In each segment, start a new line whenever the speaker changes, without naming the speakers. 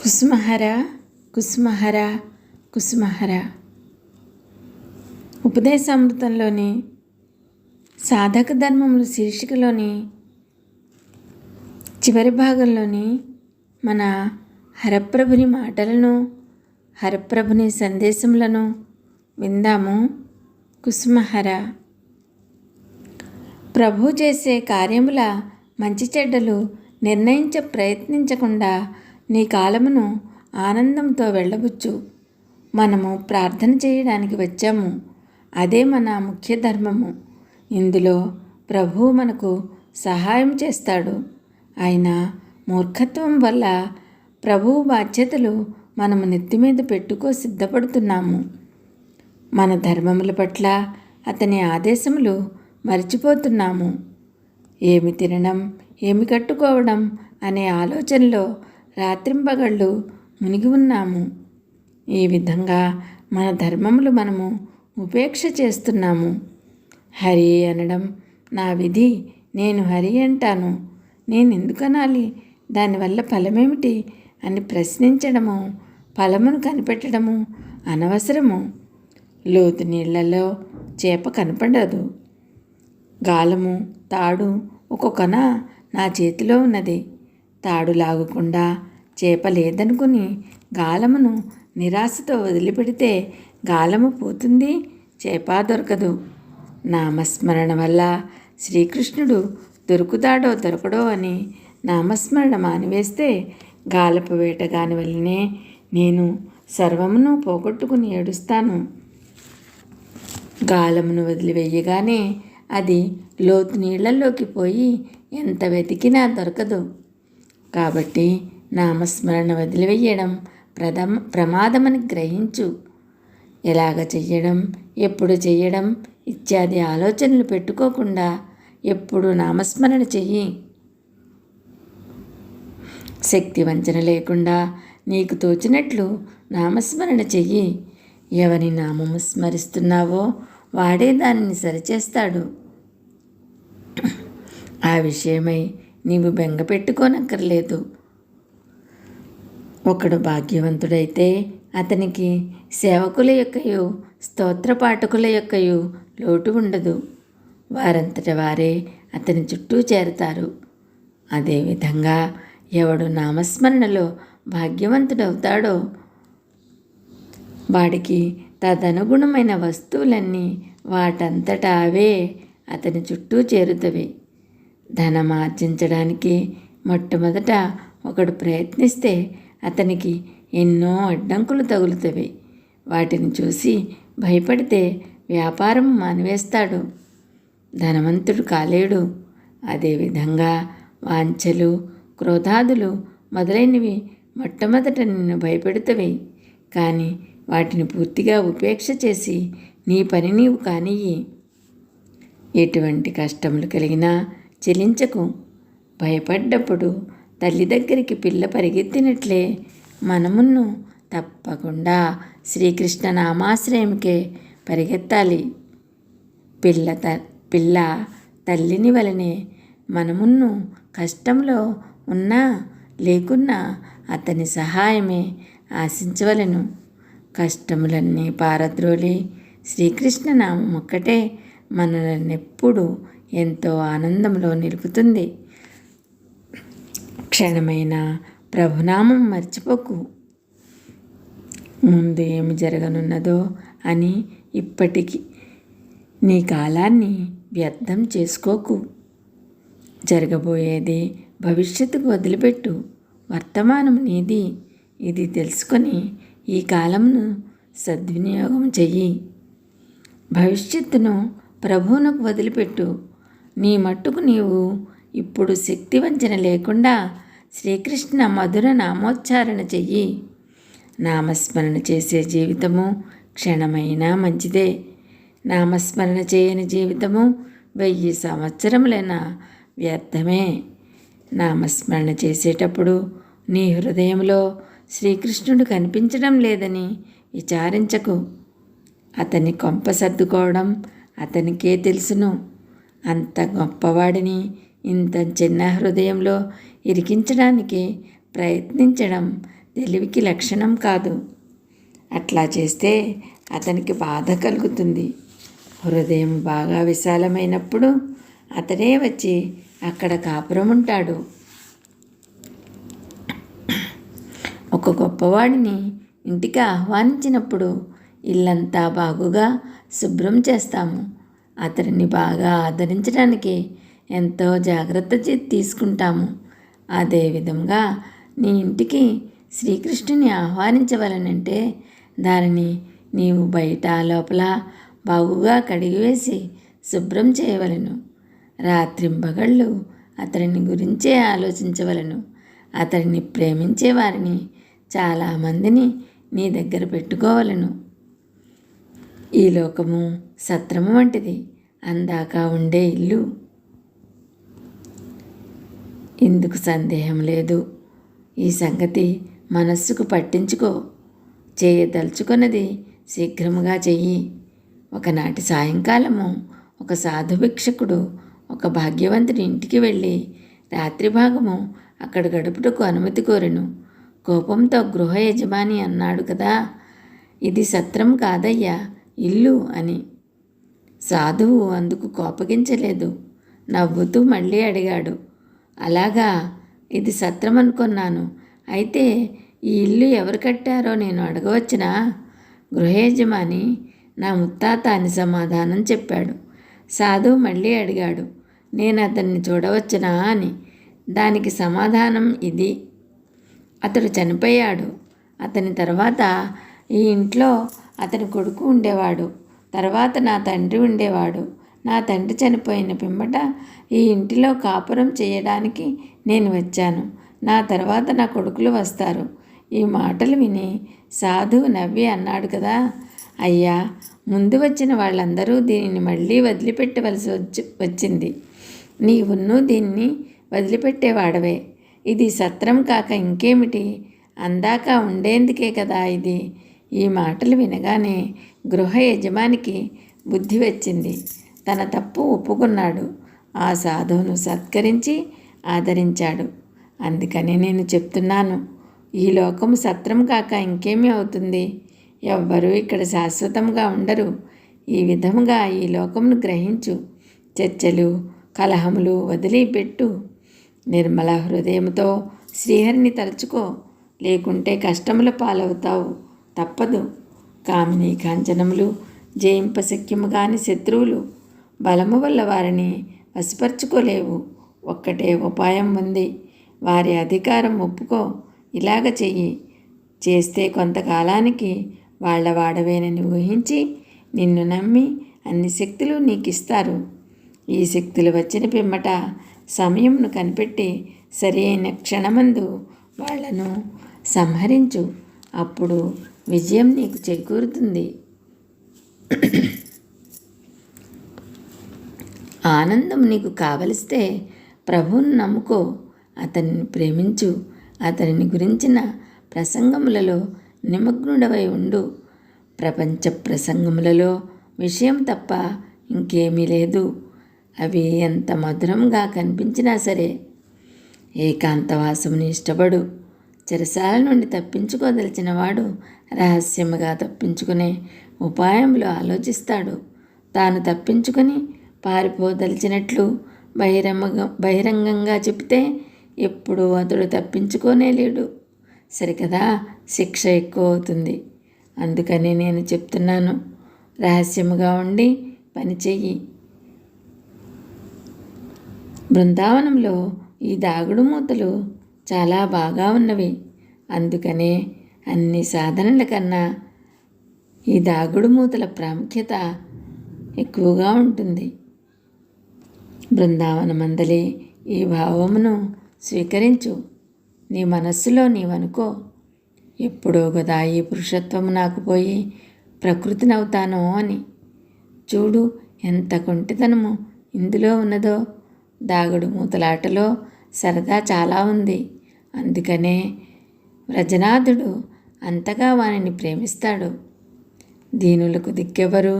కుసుమహర కుసుమహర కుసుమహర. ఉపదేశామృతంలోని సాధక ధర్మములు శీర్షికలోని చివరి భాగంలోని మన హరప్రభుని మాటలను, హరప్రభుని సందేశములను విందాము. కుసుమహర. ప్రభు చేసే కార్యముల మంచి చెడ్డలు ప్రయత్నించకుండా నీ కాలమును ఆనందంతో వెళ్ళబుచ్చు. మనము ప్రార్థన చేయడానికి వచ్చాము. అదే మన ముఖ్య ధర్మము. ఇందులో ప్రభువు మనకు సహాయం చేస్తాడు. ఆయన మూర్ఖత్వం వల్ల ప్రభువు బాధ్యతలు మనము నెత్తిమీద పెట్టుకో సిద్ధపడుతున్నాము. మన ధర్మముల పట్ల అతని ఆదేశములు మర్చిపోతున్నాము. ఏమి తినడం, ఏమి కట్టుకోవడం అనే ఆలోచనలో రాత్రింబగళ్ళు మునిగి ఉన్నాము. ఈ విధంగా మన ధర్మములు మనము ఉపేక్ష చేస్తున్నాము. హరి అనడం నా విధి, నేను హరి అంటాను, నేను ఎందుకు అనాలి, దానివల్ల ఫలమేమిటి అని ప్రశ్నించడము, ఫలమును కనిపెట్టడము అనవసరము. లోతు నీళ్లలో చేప కనపడదు. గాలము, తాడు ఒక్కొక్కన నా చేతిలో ఉన్నది. తాడు లాగకుండా చేప లేదనుకుని గాలమును నిరాశతో వదిలిపెడితే గాలము పోతుంది, చేప దొరకదు. నామస్మరణ వల్ల శ్రీకృష్ణుడు దొరుకుతాడో దొరకడో అని నామస్మరణ మానివేస్తే గాలపు వేటగాని వల్లనే నేను సర్వమును పోగొట్టుకుని ఏడుస్తాను. గాలమును వదిలివేయగానే అది లోతు నీళ్లలోకి పోయి ఎంత వెతికినా దొరకదు. కాబట్టి నామస్మరణ వదిలివేయడం ప్రమాదమని గ్రహించు. ఎలాగ చెయ్యడం, ఎప్పుడు చెయ్యడం ఇత్యాది ఆలోచనలు పెట్టుకోకుండా ఎప్పుడు నామస్మరణ చెయ్యి. శక్తి వంచన లేకుండా నీకు తోచినట్లు నామస్మరణ చెయ్యి. ఎవరి నామము స్మరిస్తున్నావో వాడే దానిని సరిచేస్తాడు. ఆ విషయమై నీవు బెంగ పెట్టుకోనక్కర్లేదు. ఒకడు భాగ్యవంతుడైతే అతనికి సేవకుల యొక్కయు స్తోత్ర పాఠకుల యొక్కయు లోటు ఉండదు. వారంతట వారే అతని చుట్టూ చేరతారు. అదేవిధంగా ఎవడు నామస్మరణలో భాగ్యవంతుడవుతాడో వాడికి తదనుగుణమైన వస్తువులన్నీ వాటంతటా అవే అతని చుట్టూ చేరుతవి. ధనం ఆర్జించడానికి మొట్టమొదట ఒకడు ప్రయత్నిస్తే అతనికి ఎన్నో అడ్డంకులు తగులుతవి. వాటిని చూసి భయపడితే వ్యాపారం మానివేస్తాడు, ధనవంతుడు కాలేడు. అదేవిధంగా వాంఛలు, క్రోధాదులు మొదలైనవి మొట్టమొదట నిన్ను భయపెడుతవి. కానీ వాటిని పూర్తిగా ఉపేక్ష చేసి నీ పని నీవు కానియ్యి. ఎటువంటి కష్టములు కలిగినా చెలించకు. భయపడ్డప్పుడు తల్లి దగ్గరికి పిల్ల పరిగెత్తినట్లే మనమును తప్పకుండా శ్రీకృష్ణ నామాశ్రయంకే పరిగెత్తాలి. పిల్ల తల్లిని వలనే మనమును కష్టంలో ఉన్నా లేకున్నా అతని సహాయమే ఆశించవలను. కష్టములన్నీ పారద్రోలి శ్రీకృష్ణ నామం ఒక్కటే మనల్నెప్పుడు ఎంతో ఆనందంలో నిలుపుతుంది. క్షణమైన ప్రభునామం మర్చిపోకు. ముందు ఏమి జరగనున్నదో అని ఇప్పటికి నీ కాలాన్ని వ్యర్థం చేసుకోకు. జరగబోయేది భవిష్యత్తుకు వదిలిపెట్టు. వర్తమానం నీది. ఇది తెలుసుకొని ఈ కాలంను సద్వినియోగం చెయ్యి. భవిష్యత్తును ప్రభువునకు వదిలిపెట్టు. నీ మట్టుకు నీవు ఇప్పుడు శక్తి వంచన లేకుండా శ్రీకృష్ణ మధుర నామోచ్చారణ చెయ్యి. నామస్మరణ చేసే జీవితము క్షణమైనా మంచిదే. నామస్మరణ చేయని జీవితము 1000 సంవత్సరములైనా వ్యర్థమే. నామస్మరణ చేసేటప్పుడు నీ హృదయంలో శ్రీకృష్ణుడు కనిపించడం లేదని విచారించకు. అతని కొంప సర్దుకోవడం అతనికే తెలుసును. అంత గొప్పవాడిని ఇంత చిన్న హృదయంలో ఇరికించడానికి ప్రయత్నించడం తెలివికి లక్షణం కాదు. అట్లా చేస్తే అతనికి బాధ కలుగుతుంది. హృదయం బాగా విశాలమైనప్పుడు అతడే వచ్చి అక్కడ కాపురం ఉంటాడు. ఒక గొప్పవాడిని ఇంటికి ఆహ్వానించినప్పుడు ఇల్లంతా బాగుగా శుభ్రం చేస్తాము. అతడిని బాగా ఆదరించడానికి ఎంతో జాగ్రత్త తీసుకుంటాము. అదేవిధంగా నీ ఇంటికి శ్రీకృష్ణుని ఆహ్వానించవలనంటే దానిని నీవు బయట లోపల బాగుగా కడిగివేసి శుభ్రం చేయవలను. రాత్రింబగళ్ళు అతడిని గురించే ఆలోచించవలను. అతడిని ప్రేమించే వారిని చాలామందిని నీ దగ్గర పెట్టుకోవలను. ఈ లోకము సత్రము వంటిది, అందాక ఉండే ఇల్లు. ఇందుకు సందేహం లేదు. ఈ సంగతి మనస్సుకు పట్టించుకో. చేయదలుచుకున్నది శీఘ్రముగా చెయ్యి. ఒకనాటి సాయంకాలము ఒక సాధు భిక్షకుడు ఒక భాగ్యవంతుడి ఇంటికి వెళ్ళి రాత్రి భాగము అక్కడ గడుపుటకు అనుమతి కోరెను. కోపంతో గృహ యజమాని అన్నాడు కదా, ఇది సత్రం కాదయ్యా, ఇల్లు అని. సాధువు అందుకు కోపగించలేదు. నవ్వుతూ మళ్ళీ అడిగాడు, అలాగా, ఇది సత్రం అనుకున్నాను. అయితే ఈ ఇల్లు ఎవరు కట్టారో నేను అడగవచ్చునా? గృహయజమాని నా ముత్తాత అని సమాధానం చెప్పాడు. సాధువు మళ్ళీ అడిగాడు, నేను అతన్ని చూడవచ్చునా అని. దానికి సమాధానం ఇది, అతడు చనిపోయాడు. అతని తర్వాత ఈ ఇంట్లో అతని కొడుకు ఉండేవాడు. తర్వాత నా తండ్రి ఉండేవాడు. నా తండ్రి చనిపోయిన పిమ్మట ఈ ఇంటిలో కాపురం చేయడానికి నేను వచ్చాను. నా తర్వాత నా కొడుకులు వస్తారు. ఈ మాటలు విని సాధువు నవ్వి అన్నాడు కదా, అయ్యా, ముందు వచ్చిన వాళ్ళందరూ దీనిని మళ్ళీ వదిలిపెట్టవలసి వచ్చింది. నీవును దీన్ని వదిలిపెట్టేవాడవే. ఇది సత్రం కాక ఇంకేమిటి? అందాక ఉండేందుకే కదా ఇది. ఈ మాటలు వినగానే గృహ యజమానికి బుద్ధి వచ్చింది. తన తప్పు ఒప్పుకున్నాడు. ఆ సాధువును సత్కరించి ఆదరించాడు. అందుకని నేను చెప్తున్నాను, ఈ లోకం సత్రం కాక ఇంకేమీ అవుతుంది. ఎవ్వరూ ఇక్కడ శాశ్వతంగా ఉండరు. ఈ విధముగా ఈ లోకమును గ్రహించు. చర్చలు, కలహములు వదిలిపెట్టు. నిర్మల హృదయంతో శ్రీహరిని తలుచుకో. లేకుంటే కష్టముల పాలవుతావు, తప్పదు. కామిని కాంచనములు జయింపశక్యము కాని శత్రువులు. బలము వల్ల వారిని వశపరుచుకోలేవు. ఒక్కటే ఉపాయం ఉంది. వారి అధికారం ఒప్పుకో. ఇలాగ చెయ్యి. చేస్తే కొంతకాలానికి వాళ్ళ వాడవేనని ఊహించి నిన్ను నమ్మి అన్ని శక్తులు నీకు ఇస్తారు. ఈ శక్తులు వచ్చిన పిమ్మట సమయంను కనిపెట్టి సరైన క్షణమందు వాళ్లను సంహరించు. అప్పుడు విజయం నీకు చేకూరుతుంది. ఆనందం నీకు కావలిస్తే ప్రభువును నమ్ముకో. అతన్ని ప్రేమించు. అతనిని గురించిన ప్రసంగములలో నిమగ్నుడవై ఉండు. ప్రపంచ ప్రసంగములలో విషయం తప్ప ఇంకేమీ లేదు. అవి ఎంత మధురంగా కనిపించినా సరే. ఏకాంతవాసముని ఇష్టపడు. చెరసాల నుండి తప్పించుకోదలిచిన వాడు రహస్యముగా తప్పించుకునే ఉపాయములు ఆలోచిస్తాడు. తాను తప్పించుకొని పారిపోదలిచినట్లు బహిరంగంగా చెబితే ఎప్పుడూ అతడు తప్పించుకోనే లేడు. సరికదా, శిక్ష ఎక్కువ అవుతుంది. అందుకని నేను చెప్తున్నాను, రహస్యముగా ఉండి పని చెయ్యి. బృందావనంలో ఈ దాగుడు మూతలు చాలా బాగా ఉన్నవి. అందుకనే అన్ని సాధనల కన్నా ఈ దాగుడు మూతల ప్రాముఖ్యత ఎక్కువగా ఉంటుంది. బృందావనమందలి ఈ భావమును స్వీకరించు. నీ మనస్సులో నీవనుకో, ఎప్పుడో కదా ఈ పురుషత్వము నాకు పోయి ప్రకృతినవుతానో అని. చూడు ఎంత కొంటితనము ఇందులో ఉన్నదో. దాగుడు మూతలాటలో సరదా చాలా ఉంది. అందుకనే వ్రజనాథుడు అంతగా వానిని ప్రేమిస్తాడు. దీనులకు దిక్కెవరు?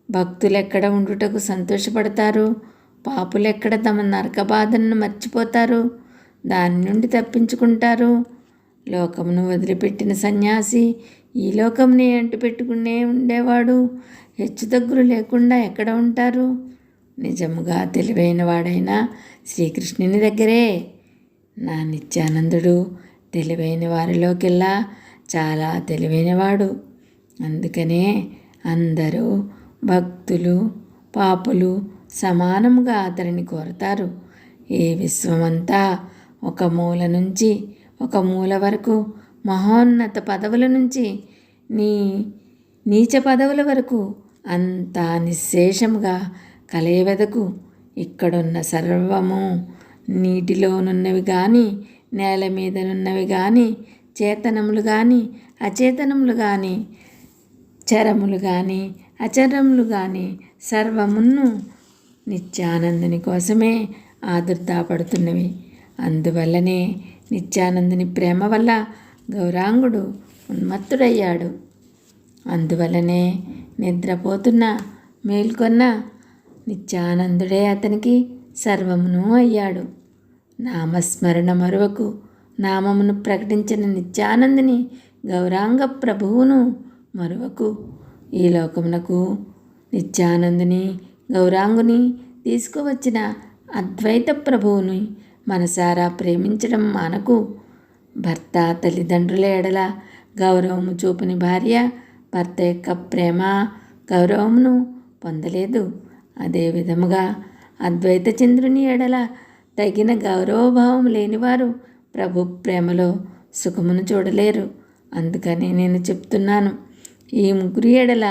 భక్తులెక్కడ ఉండుటకు సంతోషపడతారు? పాపులెక్కడ తమ నరక బాధలను మర్చిపోతారు, దాని నుండి తప్పించుకుంటారు? లోకమును వదిలిపెట్టిన సన్యాసి ఈ లోకంని అంటుపెట్టుకునే ఉండేవాడు హెచ్చుతగ్గులు లేకుండా ఎక్కడ ఉంటారు? నిజముగా తెలివైన వాడైన శ్రీకృష్ణుని దగ్గరే. నా నిత్యానందుడు తెలివైన వారిలోకెల్లా చాలా తెలివైనవాడు. అందుకనే అందరూ భక్తులు పాపులు సమానముగా అతడిని కోరతారు. ఈ విశ్వమంతా ఒక మూల నుంచి ఒక మూల వరకు, మహోన్నత పదవుల నుంచి నీచ పదవుల వరకు అంతా నిశ్శేషముగా కలయవెదకు. ఇక్కడున్న సర్వము నీటిలోనున్నవి కానీ, నేల మీదనున్నవి కానీ, చేతనములు కానీ అచేతనములు కానీ, చరములు కానీ అచరములు కానీ సర్వమును నిత్యానందుని కోసమే ఆదుర్దాపడుతున్నవి. అందువల్లనే నిత్యానందుని ప్రేమ వల్ల గౌరాంగుడు ఉన్మత్తుడయ్యాడు. అందువల్లనే నిద్రపోతున్న మేల్కొన్న నిత్యానందుడే అతనికి సర్వమును అయ్యాడు. నామస్మరణ మరువకు నామమును ప్రకటించిన నిత్యానందుని గౌరాంగ ప్రభువును మరువకు. ఈ లోకమునకు నిత్యానందుని గౌరాంగుని తీసుకువచ్చిన అద్వైత ప్రభువుని మనసారా ప్రేమించడం మానకు. భర్త తల్లిదండ్రుల ఎడల గౌరవము చూపని భార్య భర్త యొక్క ప్రేమ గౌరవమును పొందలేదు. అదే విధముగా అద్వైత చంద్రుని ఎడల తగిన గౌరవభావం లేనివారు ప్రభు ప్రేమలో సుఖమును చూడలేరు. అందుకని నేను చెప్తున్నాను, ఈ ముగ్గురి ఎడల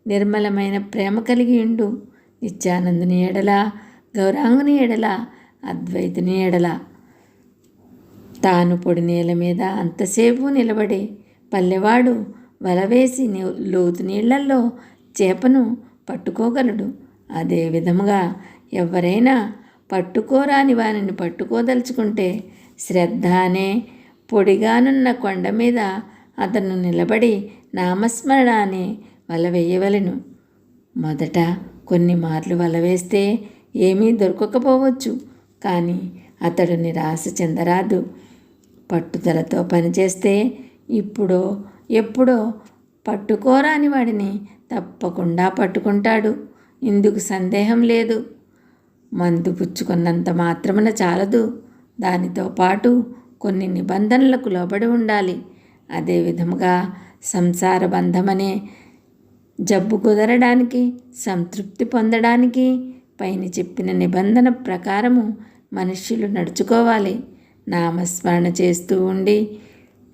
నిర్మలమైన ప్రేమ కలిగి ఉండు. నిత్యానందుని ఎడల, గౌరాంగుని ఎడల, అద్వైతుని ఎడల. తాను పొడి నీళ్ళ మీద అంతసేపు నిలబడి పల్లెవాడు వలవేసి లోతు నీళ్లలో చేపను పట్టుకోగలడు. అదే విధముగా ఎవరైనా పట్టుకోరాని వారిని పట్టుకోదలుచుకుంటే శ్రద్ధ అనే పొడిగానున్న కొండ మీద అతను నిలబడి నామస్మరణ అనే వల వేయవలెను. మొదట కొన్ని మార్లు వల వేస్తే ఏమీ దొరకకపోవచ్చు, కానీ అతడు నిరాశ చెందరాదు. పట్టుదలతో పనిచేస్తే ఇప్పుడో ఎప్పుడో పట్టుకోరాని వాడిని తప్పకుండా పట్టుకుంటాడు. ఇందుకు సందేహం లేదు. మందు పుచ్చుకున్నంత మాత్రమున చాలదు, దానితో పాటు కొన్ని నిబంధనలకు లోబడి ఉండాలి. అదే విధముగా సంసార బంధమనే జబ్బు కుదరడానికి, సంతృప్తి పొందడానికి పైన చెప్పిన నిబంధన ప్రకారము మనుష్యులు నడుచుకోవాలి. నామస్మరణ చేస్తూ ఉండి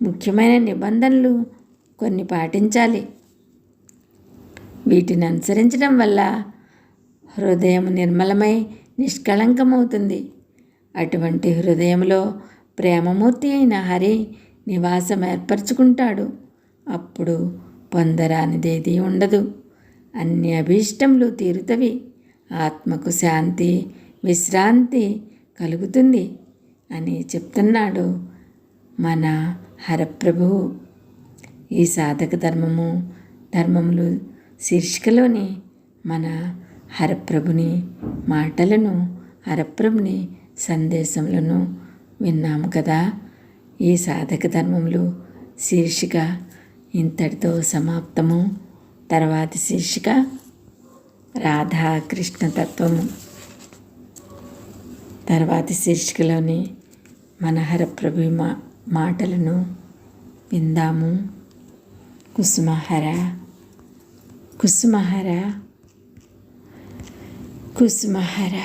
ముఖ్యమైన నిబంధనలు కొన్ని పాటించాలి. వీటిని అనుసరించడం వల్ల హృదయం నిర్మలమై నిష్కళంకమవుతుంది. అటువంటి హృదయంలో ప్రేమమూర్తి అయిన హరి నివాసం ఏర్పరచుకుంటాడు. అప్పుడు పొందరానిదేదీ ఉండదు. అన్ని అభీష్టములు తీరుతవి. ఆత్మకు శాంతి విశ్రాంతి కలుగుతుంది అని చెప్తున్నాడు మన హరప్రభువు. ఈ సాధక ధర్మములు శీర్షికలోని మన హరప్రభుని మాటలను, హరప్రభుని సందేశములను విన్నాము కదా. ఈ సాధక ధర్మములు శీర్షిక ఇంతటితో సమాప్తము. తర్వాతి శీర్షిక రాధాకృష్ణ తత్వము. తర్వాతి శీర్షికలోని మన హరప్రభు మాటలను విందాము. కుసుమహర కుసుమహర కుసుమహర